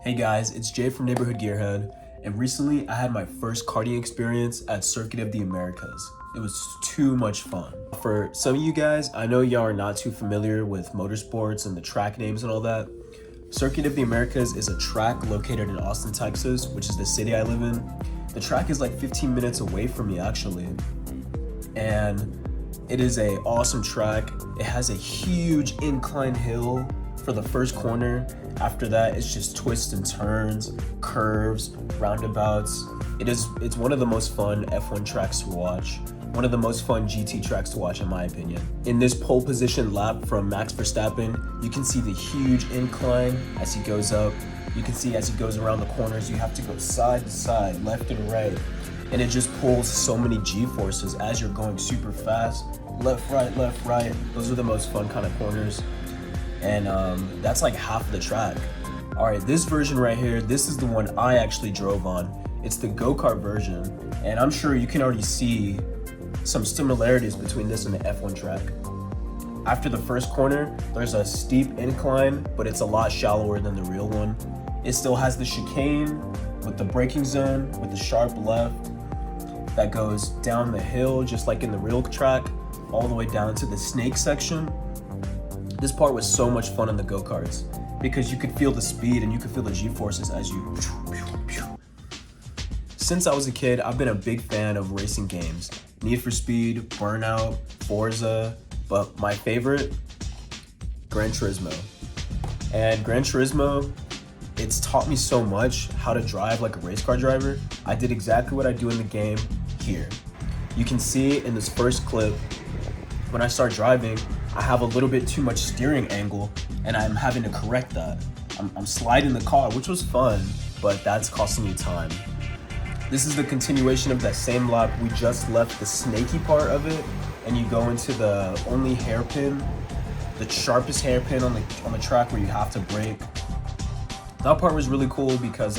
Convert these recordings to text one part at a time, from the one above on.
Hey guys, it's Jay from Neighborhood Gearhead, and recently I had my first karting experience at Circuit of the Americas. It was too much fun. For some of you guys, I know y'all are not too familiar with motorsports and the track names and all that. Circuit of the Americas is a track located in Austin, Texas, which is the city I live in. The track is like 15 minutes away from me actually, and it is an awesome track. It has a huge incline hill for the first corner. After that, it's just twists and turns, curves, roundabouts. It's one of the most fun F1 tracks to watch. One of the most fun GT tracks to watch in my opinion. In this pole position lap from Max Verstappen, you can see the huge incline as he goes up. You can see as he goes around the corners, you have to go side to side, left and right. And it just pulls so many G-forces as you're going super fast. Left, right. Those are the most fun kind of corners. And that's like half of the track. All right, this version right here, this is the one I actually drove on. It's the go-kart version, and I'm sure you can already see some similarities between this and the F1 track. After the first corner, there's a steep incline, but it's a lot shallower than the real one. It still has the chicane with the braking zone, with the sharp left that goes down the hill, just like in the real track, all the way down to the snake section. This part was so much fun in the go-karts because you could feel the speed and you could feel the G-forces as you... Since I was a kid, I've been a big fan of racing games. Need for Speed, Burnout, Forza, but my favorite, Gran Turismo. And Gran Turismo, it's taught me so much how to drive like a race car driver. I did exactly what I do in the game here. You can see in this first clip, when I start driving, I have a little bit too much steering angle and I'm having to correct that. I'm sliding the car, which was fun, but that's costing me time. This is the continuation of that same lap. We just left the snaky part of it and you go into the only hairpin, the sharpest hairpin on the track where you have to brake. That part was really cool because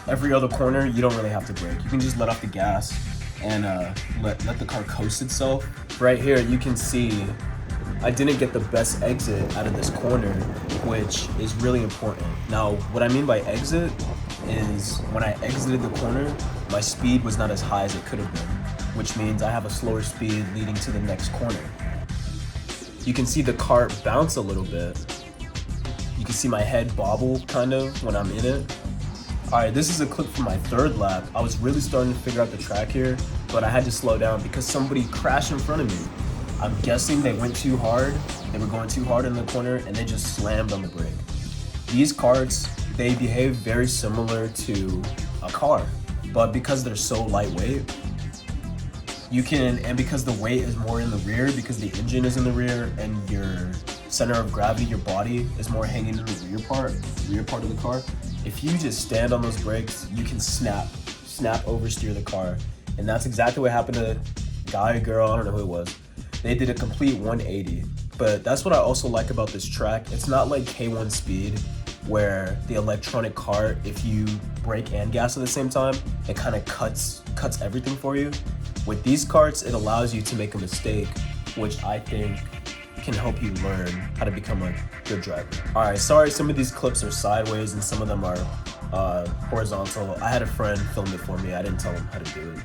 every other corner, you don't really have to brake. You can just let off the gas and let the car coast itself. Right here, you can see I didn't get the best exit out of this corner, which is really important. Now, what I mean by exit is when I exited the corner, my speed was not as high as it could have been, which means I have a slower speed leading to the next corner. You can see the cart bounce a little bit. You can see my head bobble kind of when I'm in it. All right, this is a clip from my third lap. I was really starting to figure out the track here, but I had to slow down because somebody crashed in front of me. I'm guessing they went too hard. They were going too hard in the corner and they just slammed on the brake. These karts, they behave very similar to a car, but because they're so lightweight, and because the weight is more in the rear, because the engine is in the rear and your center of gravity, your body is more hanging in the rear part of the car. If you just stand on those brakes, you can snap oversteer the car. And that's exactly what happened to guy, girl, I don't know who it was. They did a complete 180. But that's what I also like about this track. It's not like K1 Speed, where the electronic cart, if you brake and gas at the same time, it kind of cuts everything for you. With these karts, it allows you to make a mistake, which I think can help you learn how to become a good driver. All right, sorry, some of these clips are sideways and some of them are horizontal. I had a friend film it for me. I didn't tell him how to do it,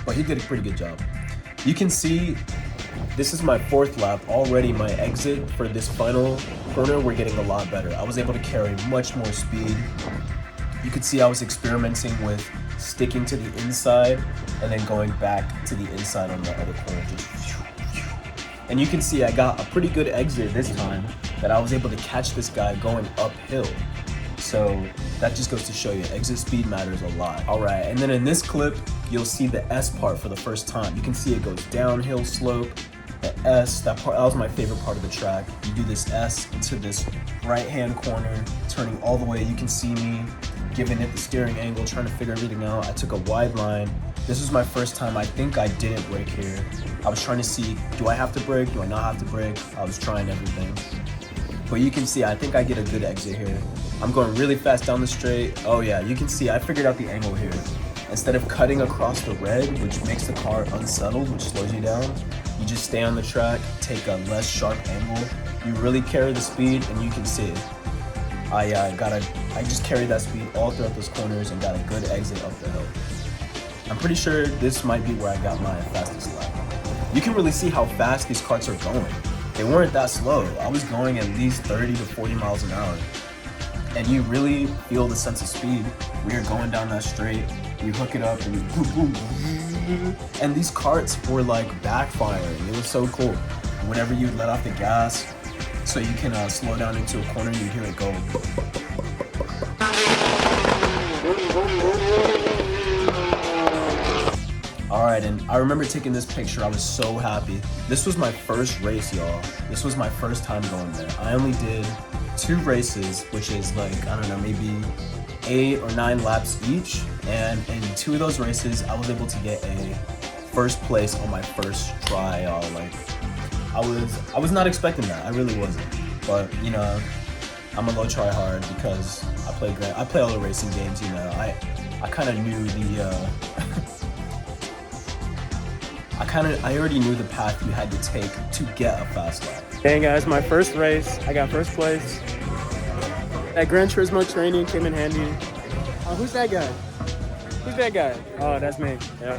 but he did a pretty good job. You can see this is my fourth lap. Already my exit for this final corner, we're getting a lot better. I was able to carry much more speed. You could see I was experimenting with sticking to the inside and then going back to the inside on the other corner. And you can see I got a pretty good exit this time that I was able to catch this guy going uphill. So that just goes to show you exit speed matters a lot. All right, and then in this clip, you'll see the S part for the first time. You can see it goes downhill slope. The S, that was my favorite part of the track. You do this S into this right-hand corner, turning all the way. You can see me giving it the steering angle, trying to figure everything out. I took a wide line. This was my first time. I think I didn't brake here. I was trying to see, do I have to brake? Do I not have to brake? I was trying everything. But you can see, I think I get a good exit here. I'm going really fast down the straight. Oh yeah, you can see I figured out the angle here. Instead of cutting across the red, which makes the car unsettled, which slows you down, you just stay on the track, take a less sharp angle. You really carry the speed and you can see it. I just carried that speed all throughout those corners and got a good exit up the hill. I'm pretty sure this might be where I got my fastest lap. You can really see how fast these karts are going. They weren't that slow. I was going at least 30 to 40 miles an hour. And you really feel the sense of speed. We are going down that straight, you hook it up, and you boom, boom. And these karts were like backfiring. It was so cool. Whenever you let off the gas, so you can slow down into a corner, you hear it go. Alright, and I remember taking this picture. I was so happy. This was my first race, y'all. This was my first time going there. I only did 2 races, which is like, I don't know, maybe 8 or 9 laps each. And in 2 of those races, I was able to get a first place on my first try, y'all. Like, I was not expecting that. I really wasn't. But, you know, I'm gonna go try hard because I play all the racing games, you know. I kind of knew the, I already knew the path you had to take to get a fast lap. Dang guys, my first race, I got first place. That Gran Turismo training came in handy. Oh, who's that guy? Who's that guy? Oh, that's me, yeah.